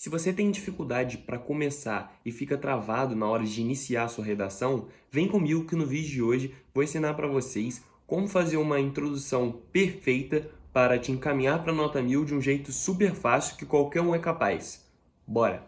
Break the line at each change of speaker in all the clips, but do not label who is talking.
Se você tem dificuldade para começar e fica travado na hora de iniciar a sua redação, vem comigo que no vídeo de hoje vou ensinar para vocês como fazer uma introdução perfeita para te encaminhar para a nota 1000 de um jeito super fácil que qualquer um é capaz. Bora!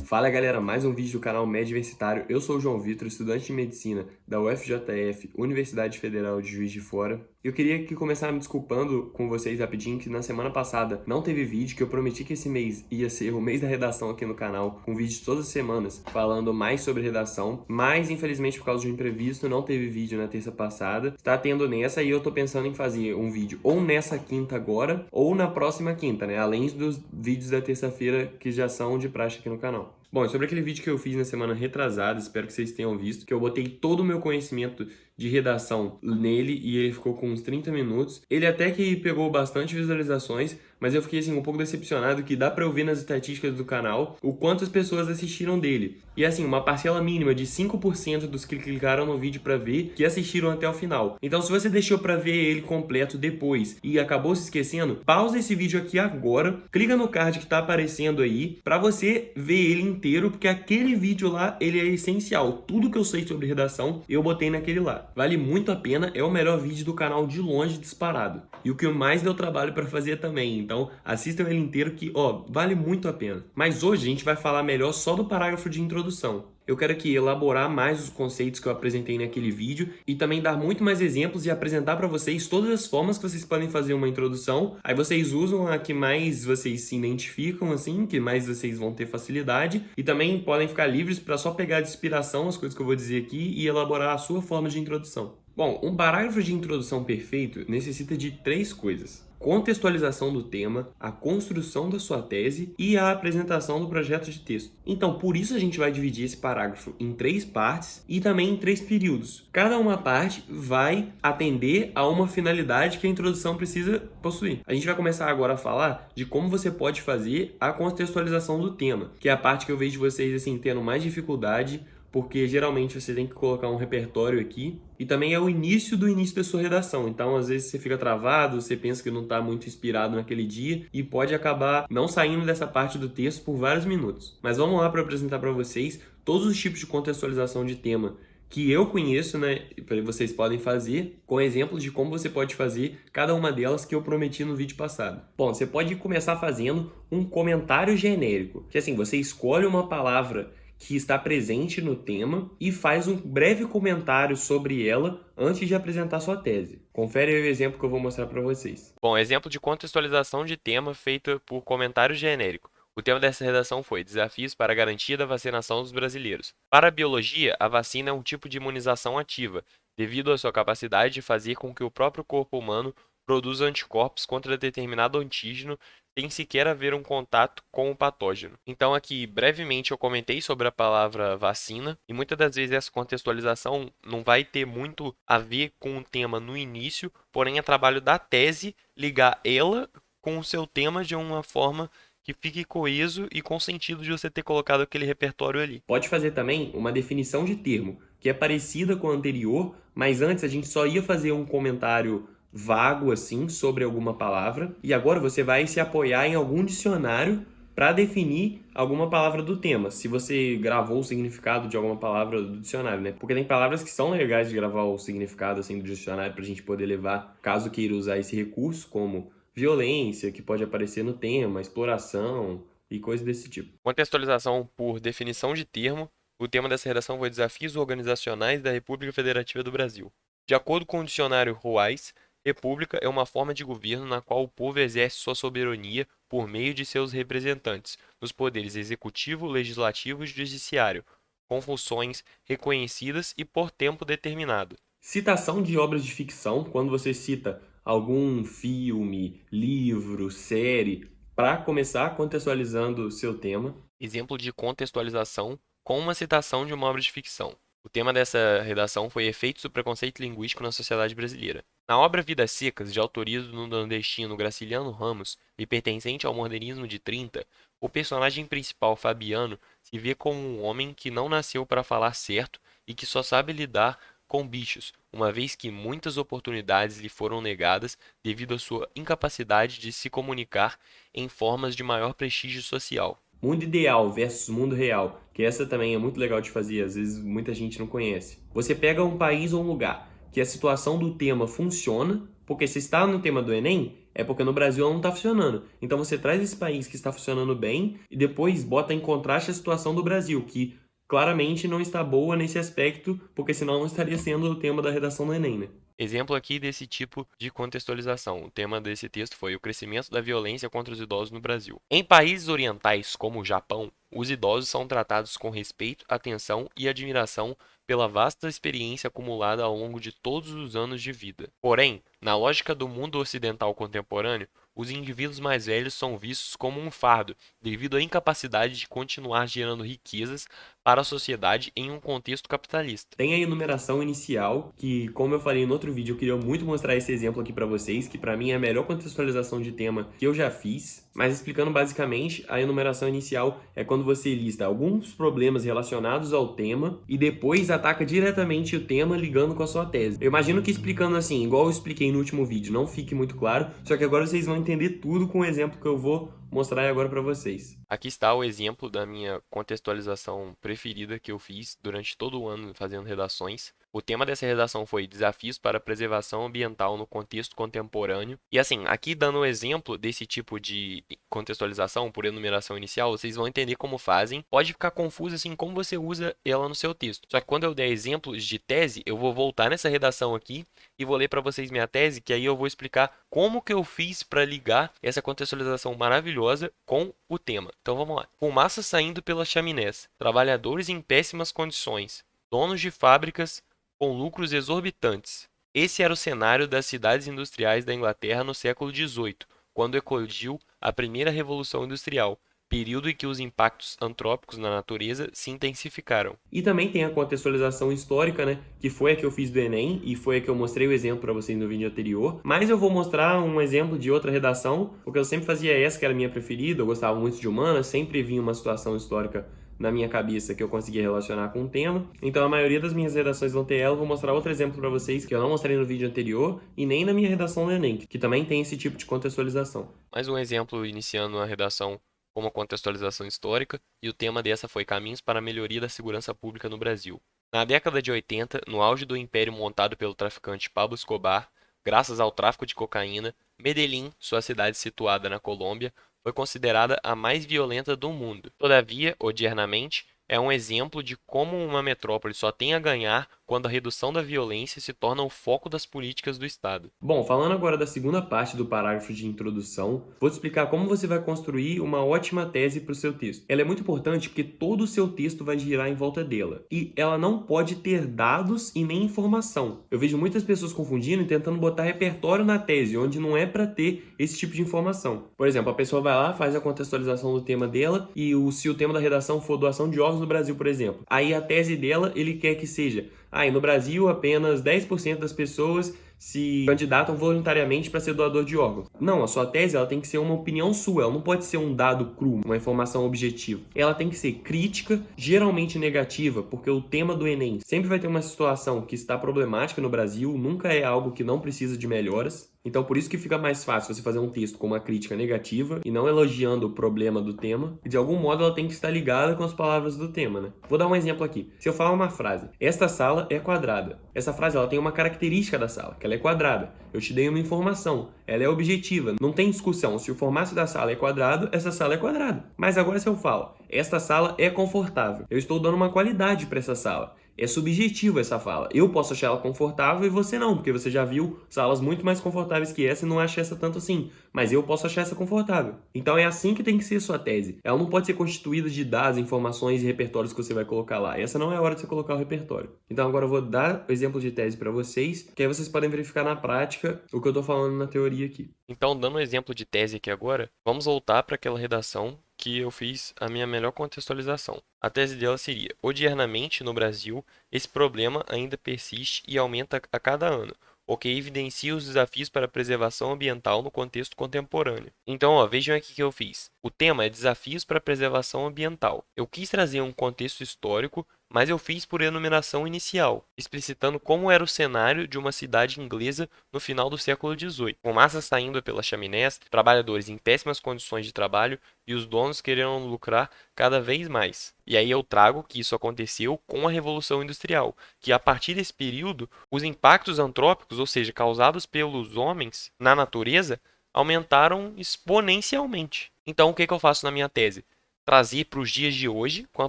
Fala galera, mais um vídeo do canal Médio Universitário. Eu sou o João Vitor, estudante de Medicina da UFJF, Universidade Federal de Juiz de Fora. Eu queria aqui começar me desculpando com vocês rapidinho que na semana passada não teve vídeo, que eu prometi que esse mês ia ser o mês da redação aqui no canal, com vídeos todas as semanas falando mais sobre redação, mas infelizmente por causa de um imprevisto não teve vídeo na terça passada. Está tendo nessa e eu tô pensando em fazer um vídeo ou nessa quinta agora ou na próxima quinta, né? Além dos vídeos da terça-feira que já são de praxe aqui no canal. Bom, sobre aquele vídeo que eu fiz na semana retrasada, espero que vocês tenham visto, que eu botei todo o meu conhecimento de redação nele e ele ficou com uns 30 minutos. Ele até que pegou bastante visualizações, mas eu fiquei assim um pouco decepcionado que dá pra eu ver nas estatísticas do canal o quanto as pessoas assistiram dele. E assim, uma parcela mínima de 5% dos que clicaram no vídeo pra ver que assistiram até o final. Então se você deixou pra ver ele completo depois e acabou se esquecendo, pausa esse vídeo aqui agora, clica no card que tá aparecendo aí pra você ver ele inteiro, porque aquele vídeo lá, ele é essencial. Tudo que eu sei sobre redação, eu botei naquele lá. Vale muito a pena, é o melhor vídeo do canal de longe disparado. E o que mais deu trabalho pra fazer também. Então, assistam ele inteiro que, ó, vale muito a pena. Mas hoje a gente vai falar melhor só do parágrafo de introdução. Eu quero aqui elaborar mais os conceitos que eu apresentei naquele vídeo e também dar muito mais exemplos e apresentar para vocês todas as formas que vocês podem fazer uma introdução. Aí vocês usam a que mais vocês se identificam, assim, que mais vocês vão ter facilidade. E também podem ficar livres para só pegar de inspiração as coisas que eu vou dizer aqui e elaborar a sua forma de introdução. Bom, um parágrafo de introdução perfeito necessita de 3 coisas: contextualização do tema, a construção da sua tese e a apresentação do projeto de texto. Então, por isso a gente vai dividir esse parágrafo em 3 partes e também em 3 períodos. Cada uma parte vai atender a uma finalidade que a introdução precisa possuir. A gente vai começar agora a falar de como você pode fazer a contextualização do tema, que é a parte que eu vejo vocês assim tendo mais dificuldade, porque geralmente você tem que colocar um repertório aqui, e também é o início do início da sua redação. Então, às vezes você fica travado, você pensa que não está muito inspirado naquele dia e pode acabar não saindo dessa parte do texto por vários minutos. Mas vamos lá para apresentar para vocês todos os tipos de contextualização de tema que eu conheço, né, que vocês podem fazer, com exemplos de como você pode fazer cada uma delas que eu prometi no vídeo passado. Bom, você pode começar fazendo um comentário genérico, que assim, você escolhe uma palavra que está presente no tema e faz um breve comentário sobre ela antes de apresentar sua tese. Confere aí o exemplo que eu vou mostrar para vocês.
Bom, exemplo de contextualização de tema feita por comentário genérico. O tema dessa redação foi Desafios para a garantia da vacinação dos brasileiros. Para a biologia, a vacina é um tipo de imunização ativa, devido à sua capacidade de fazer com que o próprio corpo humano produza anticorpos contra determinado antígeno sem sequer haver um contato com o patógeno. Então, aqui, brevemente, eu comentei sobre a palavra vacina, e muitas das vezes essa contextualização não vai ter muito a ver com o tema no início, porém é trabalho da tese ligar ela com o seu tema de uma forma que fique coeso e com sentido de você ter colocado aquele repertório ali.
Pode fazer também uma definição de termo, que é parecida com a anterior, mas antes a gente só ia fazer um comentário vago assim sobre alguma palavra, e agora você vai se apoiar em algum dicionário para definir alguma palavra do tema, se você gravou o significado de alguma palavra do dicionário, né? Porque tem palavras que são legais de gravar o significado assim do dicionário para a gente poder levar, caso queira usar esse recurso, como violência, que pode aparecer no tema, exploração e coisas desse tipo.
Contextualização por definição de termo. O tema dessa redação foi Desafios Organizacionais da República Federativa do Brasil. De acordo com o dicionário Ruais, república é uma forma de governo na qual o povo exerce sua soberania por meio de seus representantes, nos poderes executivo, legislativo e judiciário, com funções reconhecidas e por tempo determinado.
Citação de obras de ficção, quando você cita algum filme, livro, série, para começar contextualizando o seu tema.
Exemplo de contextualização com uma citação de uma obra de ficção. O tema dessa redação foi Efeitos do Preconceito Linguístico na Sociedade Brasileira. Na obra Vidas Secas, de autoria do nordestino Graciliano Ramos e pertencente ao modernismo de 30, o personagem principal, Fabiano, se vê como um homem que não nasceu para falar certo e que só sabe lidar com bichos, uma vez que muitas oportunidades lhe foram negadas devido à sua incapacidade de se comunicar em formas de maior prestígio social.
Mundo ideal versus mundo real, que essa também é muito legal de fazer, às vezes muita gente não conhece. Você pega um país ou um lugar que a situação do tema funciona, porque se está no tema do Enem, é porque no Brasil ela não está funcionando. Então você traz esse país que está funcionando bem e depois bota em contraste a situação do Brasil, que claramente não está boa nesse aspecto, porque senão não estaria sendo o tema da redação do Enem, né?
Exemplo aqui desse tipo de contextualização. O tema desse texto foi o crescimento da violência contra os idosos no Brasil. Em países orientais, como o Japão, os idosos são tratados com respeito, atenção e admiração pela vasta experiência acumulada ao longo de todos os anos de vida. Porém, na lógica do mundo ocidental contemporâneo, os indivíduos mais velhos são vistos como um fardo, devido à incapacidade de continuar gerando riquezas para a sociedade em um contexto capitalista.
Tem a enumeração inicial, que, como eu falei no outro vídeo, eu queria muito mostrar esse exemplo aqui para vocês, que para mim é a melhor contextualização de tema que eu já fiz. Mas explicando basicamente, a enumeração inicial é quando você lista alguns problemas relacionados ao tema e depois ataca diretamente o tema ligando com a sua tese. Eu imagino que explicando assim, igual eu expliquei no último vídeo, não fique muito claro, só que agora vocês vão entender tudo com o exemplo que eu vou mostrar agora para vocês.
Aqui está o exemplo da minha contextualização preferida que eu fiz durante todo o ano fazendo redações. O tema dessa redação foi Desafios para a Preservação Ambiental no Contexto Contemporâneo. E assim, aqui dando um exemplo desse tipo de contextualização por enumeração inicial, vocês vão entender como fazem. Pode ficar confuso assim como você usa ela no seu texto. Só que quando eu der exemplos de tese, eu vou voltar nessa redação aqui e vou ler para vocês minha tese, que aí eu vou explicar como que eu fiz para ligar essa contextualização maravilhosa com o tema. Então vamos lá. Fumaça saindo pelas chaminés, trabalhadores em péssimas condições, donos de fábricas com lucros exorbitantes. Esse era o cenário das cidades industriais da Inglaterra no século XVIII, quando eclodiu a primeira revolução industrial, período em que os impactos antrópicos na natureza se intensificaram.
E também tem a contextualização histórica, né? Que foi a que eu fiz do Enem e foi a que eu mostrei o exemplo para vocês no vídeo anterior. Mas eu vou mostrar um exemplo de outra redação, porque eu sempre fazia essa que era a minha preferida, eu gostava muito de humanas, sempre vinha uma situação histórica na minha cabeça que eu conseguia relacionar com o tema. Então a maioria das minhas redações vão ter ela. Eu vou mostrar outro exemplo para vocês que eu não mostrei no vídeo anterior e nem na minha redação do Enem, que também tem esse tipo de contextualização.
Mais um exemplo iniciando a redação com uma contextualização histórica, e o tema dessa foi Caminhos para a Melhoria da Segurança Pública no Brasil. Na década de 80, no auge do império montado pelo traficante Pablo Escobar, graças ao tráfico de cocaína, Medellín, sua cidade situada na Colômbia, foi considerada a mais violenta do mundo. Todavia, odiernamente, é um exemplo de como uma metrópole só tem a ganhar quando a redução da violência se torna o foco das políticas do Estado.
Bom, falando agora da segunda parte do parágrafo de introdução, vou te explicar como você vai construir uma ótima tese para o seu texto. Ela é muito importante porque todo o seu texto vai girar em volta dela. E ela não pode ter dados e nem informação. Eu vejo muitas pessoas confundindo e tentando botar repertório na tese, onde não é para ter esse tipo de informação. Por exemplo, a pessoa vai lá, faz a contextualização do tema dela e se o tema da redação for doação de órgãos no Brasil, por exemplo. Aí a tese dela, ele quer que seja e no Brasil apenas 10% das pessoas se candidatam voluntariamente para ser doador de órgãos. Não, a sua tese ela tem que ser uma opinião sua, ela não pode ser um dado cru, uma informação objetiva. Ela tem que ser crítica, geralmente negativa, porque o tema do Enem sempre vai ter uma situação que está problemática no Brasil, nunca é algo que não precisa de melhoras. Então, por isso que fica mais fácil você fazer um texto com uma crítica negativa e não elogiando o problema do tema. E de algum modo ela tem que estar ligada com as palavras do tema, né? Vou dar um exemplo aqui. Se eu falar uma frase, esta sala é quadrada. Essa frase ela tem uma característica da sala, que ela é quadrada. Eu te dei uma informação, ela é objetiva, não tem discussão. Se o formato da sala é quadrado, essa sala é quadrada. Mas agora se eu falo, esta sala é confortável, eu estou dando uma qualidade para essa sala. É subjetivo essa fala. Eu posso achar ela confortável e você não, porque você já viu salas muito mais confortáveis que essa e não acha essa tanto assim. Mas eu posso achar essa confortável. Então é assim que tem que ser sua tese. Ela não pode ser constituída de dados, informações e repertórios que você vai colocar lá. Essa não é a hora de você colocar o repertório. Então agora eu vou dar o exemplo de tese para vocês, que aí vocês podem verificar na prática o que eu estou falando na teoria aqui.
Então, dando um exemplo de tese aqui agora, vamos voltar para aquela redação que eu fiz a minha melhor contextualização. A tese dela seria: odiernamente, no Brasil, esse problema ainda persiste e aumenta a cada ano, o que evidencia os desafios para a preservação ambiental no contexto contemporâneo. Então, vejam aqui que eu fiz. O tema é Desafios para a Preservação Ambiental. Eu quis trazer um contexto histórico, mas eu fiz por enumeração inicial, explicitando como era o cenário de uma cidade inglesa no final do século XVIII, fumaça saindo pelas chaminés, trabalhadores em péssimas condições de trabalho e os donos querendo lucrar cada vez mais. E aí eu trago que isso aconteceu com a Revolução Industrial, que a partir desse período, os impactos antrópicos, ou seja, causados pelos homens na natureza, aumentaram exponencialmente. Então, o que que eu faço na minha tese? Trazer para os dias de hoje, com a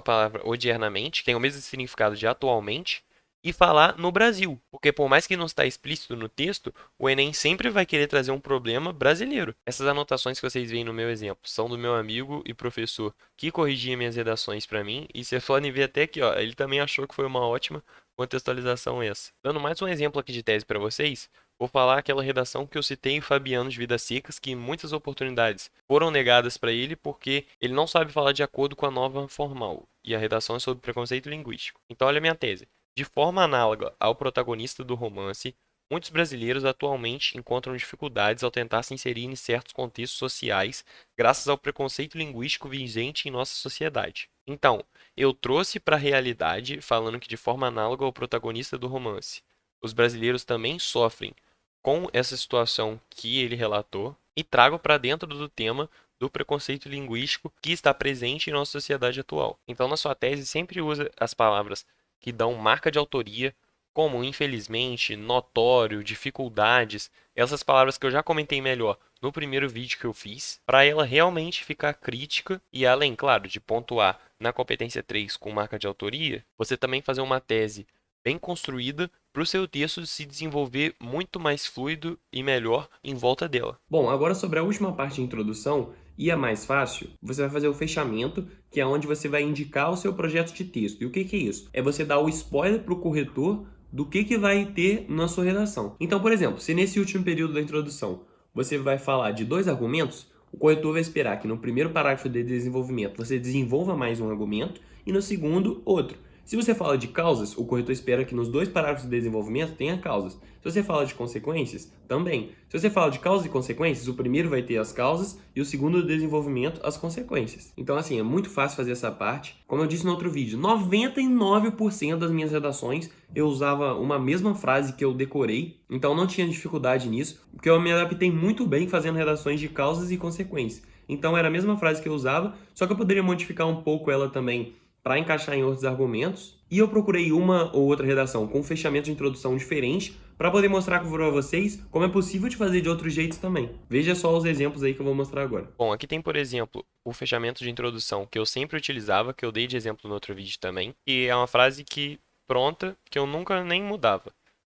palavra odiernamente, que tem o mesmo significado de atualmente, e falar no Brasil. Porque por mais que não está explícito no texto, o Enem sempre vai querer trazer um problema brasileiro. Essas anotações que vocês veem no meu exemplo são do meu amigo e professor que corrigia minhas redações para mim, e vocês podem ver até que ó, ele também achou que foi uma ótima contextualização essa. Dando mais um exemplo aqui de tese para vocês, vou falar aquela redação que eu citei em Fabiano de Vidas Secas, que muitas oportunidades foram negadas para ele porque ele não sabe falar de acordo com a norma formal, e a redação é sobre preconceito linguístico. Então, olha a minha tese. De forma análoga ao protagonista do romance, muitos brasileiros atualmente encontram dificuldades ao tentar se inserir em certos contextos sociais graças ao preconceito linguístico vigente em nossa sociedade. Então, eu trouxe para a realidade falando que de forma análoga ao protagonista do romance, os brasileiros também sofrem com essa situação que ele relatou e trago para dentro do tema do preconceito linguístico que está presente em nossa sociedade atual. Então, na sua tese, sempre usa as palavras que dão marca de autoria, como infelizmente, notório, dificuldades, essas palavras que eu já comentei melhor no primeiro vídeo que eu fiz, para ela realmente ficar crítica e além, claro, de pontuar na competência 3 com marca de autoria, você também fazer uma tese bem construída para o seu texto se desenvolver muito mais fluido e melhor em volta dela.
Bom, agora sobre a última parte de introdução, e a mais fácil, você vai fazer o fechamento, que é onde você vai indicar o seu projeto de texto. E o que que é isso? É você dar o spoiler para o corretor do que vai ter na sua redação. Então, por exemplo, se nesse último período da introdução você vai falar de dois argumentos, o corretor vai esperar que no primeiro parágrafo de desenvolvimento você desenvolva mais um argumento e no segundo, outro. Se você fala de causas, o corretor espera que nos dois parágrafos de desenvolvimento tenha causas. Se você fala de consequências, também. Se você fala de causas e consequências, o primeiro vai ter as causas e o segundo do desenvolvimento as consequências. Então, assim, é muito fácil fazer essa parte. Como eu disse no outro vídeo, 99% das minhas redações eu usava uma mesma frase que eu decorei, então não tinha dificuldade nisso, porque eu me adaptei muito bem fazendo redações de causas e consequências. Então era a mesma frase que eu usava, só que eu poderia modificar um pouco ela também para encaixar em outros argumentos. E eu procurei uma ou outra redação com fechamento de introdução diferente para poder mostrar para vocês como é possível de fazer de outros jeitos também. Veja só os exemplos aí que eu vou mostrar agora.
Bom, aqui tem, por exemplo, o fechamento de introdução que eu sempre utilizava, que eu dei de exemplo no outro vídeo também, e é uma frase que pronta, que eu nunca nem mudava.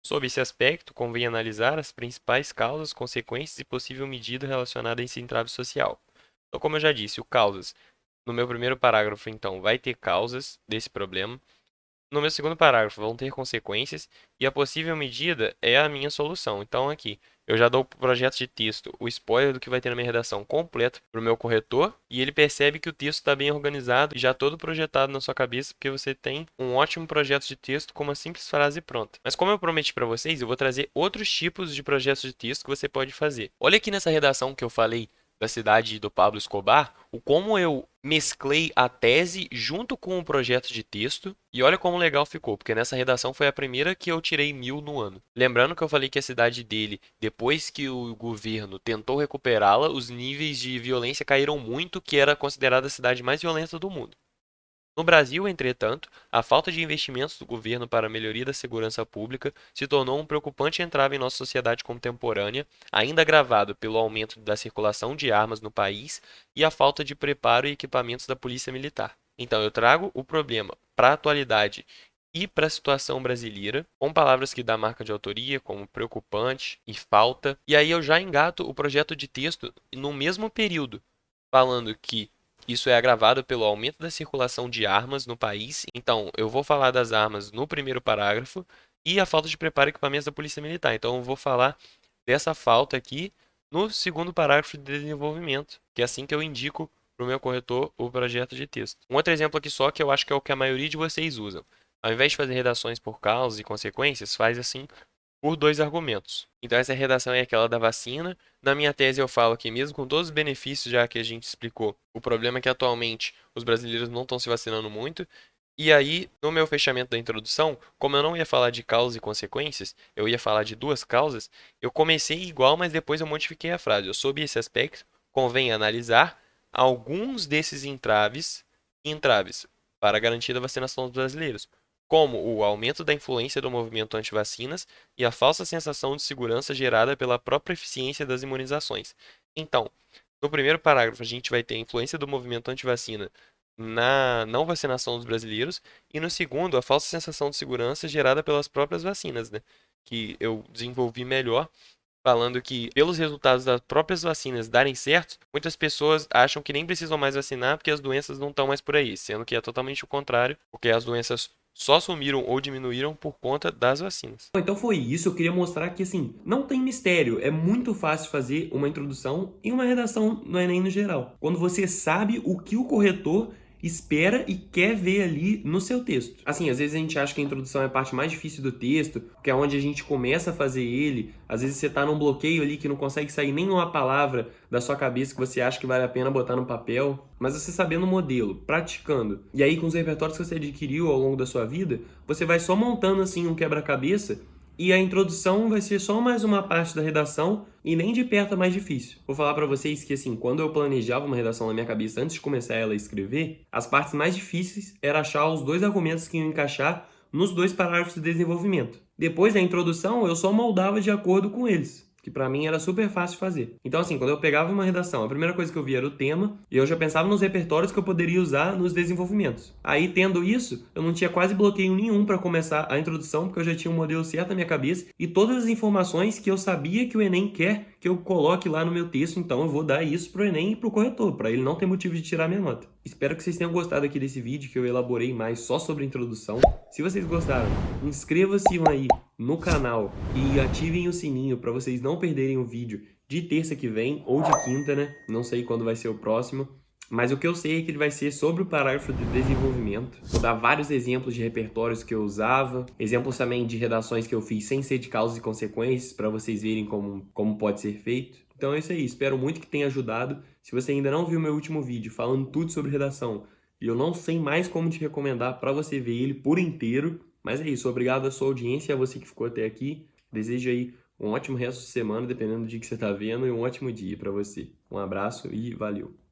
Sob esse aspecto, convém analisar as principais causas, consequências e possível medida relacionada a esse entrave social. Então, como eu já disse, o causas, no meu primeiro parágrafo, então, vai ter causas desse problema. No meu segundo parágrafo, vão ter consequências e a possível medida é a minha solução. Então, aqui, eu já dou o projeto de texto, o spoiler do que vai ter na minha redação completo para o meu corretor e ele percebe que o texto está bem organizado e já todo projetado na sua cabeça, porque você tem um ótimo projeto de texto com uma simples frase pronta. Mas como eu prometi para vocês, eu vou trazer outros tipos de projetos de texto que você pode fazer. Olha aqui nessa redação que eu falei da cidade do Pablo Escobar, o como eu mesclei a tese junto com o projeto de texto e olha como legal ficou, porque nessa redação foi a primeira que eu tirei 1000 no ano. Lembrando que eu falei que a cidade dele, depois que o governo tentou recuperá-la, os níveis de violência caíram muito, que era considerada a cidade mais violenta do mundo. No Brasil, entretanto, a falta de investimentos do governo para a melhoria da segurança pública se tornou um preocupante entrave em nossa sociedade contemporânea, ainda agravado pelo aumento da circulação de armas no país e a falta de preparo e equipamentos da Polícia Militar. Então, eu trago o problema para a atualidade e para a situação brasileira, com palavras que dá marca de autoria, como preocupante e falta, e aí eu já engato o projeto de texto no mesmo período, falando que isso é agravado pelo aumento da circulação de armas no país. Então, eu vou falar das armas no primeiro parágrafo e a falta de preparo e equipamentos da Polícia Militar. Então, eu vou falar dessa falta aqui no segundo parágrafo de desenvolvimento, que é assim que eu indico para o meu corretor o projeto de texto. Um outro exemplo aqui só, que eu acho que é o que a maioria de vocês usam. Ao invés de fazer redações por causas e consequências, faz assim por dois argumentos. Então, essa redação é aquela da vacina. Na minha tese, eu falo que, mesmo com todos os benefícios já que a gente explicou, o problema é que atualmente os brasileiros não estão se vacinando muito. E aí, no meu fechamento da introdução, como eu não ia falar de causas e consequências, eu ia falar de duas causas, eu comecei igual, mas depois eu modifiquei a frase. Eu, sob esse aspecto, convém analisar alguns desses entraves para a garantia da vacinação dos brasileiros, como o aumento da influência do movimento anti-vacinas e a falsa sensação de segurança gerada pela própria eficiência das imunizações. Então, no primeiro parágrafo, a gente vai ter a influência do movimento anti-vacina na não vacinação dos brasileiros, e no segundo, a falsa sensação de segurança gerada pelas próprias vacinas, né? Que eu desenvolvi melhor, falando que, pelos resultados das próprias vacinas darem certo, muitas pessoas acham que nem precisam mais vacinar porque as doenças não estão mais por aí, sendo que é totalmente o contrário, porque as doenças só sumiram ou diminuíram por conta das vacinas.
Então foi isso, eu queria mostrar que assim, não tem mistério, é muito fácil fazer uma introdução e uma redação no Enem no geral. Quando você sabe o que o corretor espera e quer ver ali no seu texto. Assim, às vezes a gente acha que a introdução é a parte mais difícil do texto, que é onde a gente começa a fazer ele. Às vezes você tá num bloqueio ali que não consegue sair nenhuma palavra da sua cabeça que você acha que vale a pena botar no papel. Mas você sabendo o modelo, praticando, e aí com os repertórios que você adquiriu ao longo da sua vida, você vai só montando assim um quebra-cabeça e a introdução vai ser só mais uma parte da redação e nem de perto é mais difícil. Vou falar pra vocês que assim, quando eu planejava uma redação na minha cabeça antes de começar ela a escrever, as partes mais difíceis era achar os dois argumentos que iam encaixar nos dois parágrafos de desenvolvimento. Depois da introdução, eu só moldava de acordo com eles, que pra mim era super fácil fazer. Então assim, quando eu pegava uma redação, a primeira coisa que eu via era o tema e eu já pensava nos repertórios que eu poderia usar nos desenvolvimentos. Aí, tendo isso, eu não tinha quase bloqueio nenhum para começar a introdução, porque eu já tinha um modelo certo na minha cabeça e todas as informações que eu sabia que o Enem quer que eu coloque lá no meu texto, então eu vou dar isso pro Enem e pro corretor, para ele não ter motivo de tirar minha nota. Espero que vocês tenham gostado aqui desse vídeo, que eu elaborei mais só sobre a introdução. Se vocês gostaram, inscreva-se aí no canal e ativem o sininho para vocês não perderem o vídeo de terça que vem ou de quinta, né? Não sei quando vai ser o próximo. Mas o que eu sei é que ele vai ser sobre o parágrafo de desenvolvimento. Vou dar vários exemplos de repertórios que eu usava, exemplos também de redações que eu fiz sem ser de causas e consequências, para vocês verem como pode ser feito. Então é isso aí, espero muito que tenha ajudado. Se você ainda não viu meu último vídeo falando tudo sobre redação, e eu não sei mais como te recomendar para você ver ele por inteiro, mas é isso, obrigado à sua audiência e a você que ficou até aqui. Desejo aí um ótimo resto de semana, dependendo do dia que você está vendo, e um ótimo dia para você. Um abraço e valeu!